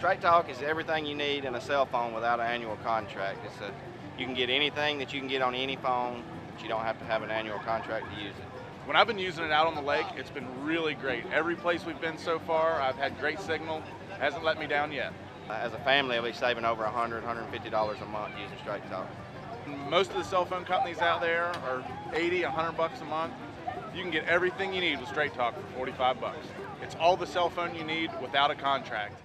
Straight Talk is everything you need in a cell phone without an annual contract. You can get anything that you can get on any phone, but you don't have to have an annual contract to use it. When I've been using it out on the lake, it's been really great. Every place we've been so far, I've had great signal. Hasn't let me down yet. As a family, I'll be saving over $100, $150 a month using Straight Talk. Most of the cell phone companies out there are $80, $100 a month. You can get everything you need with Straight Talk for $45. It's all the cell phone you need without a contract.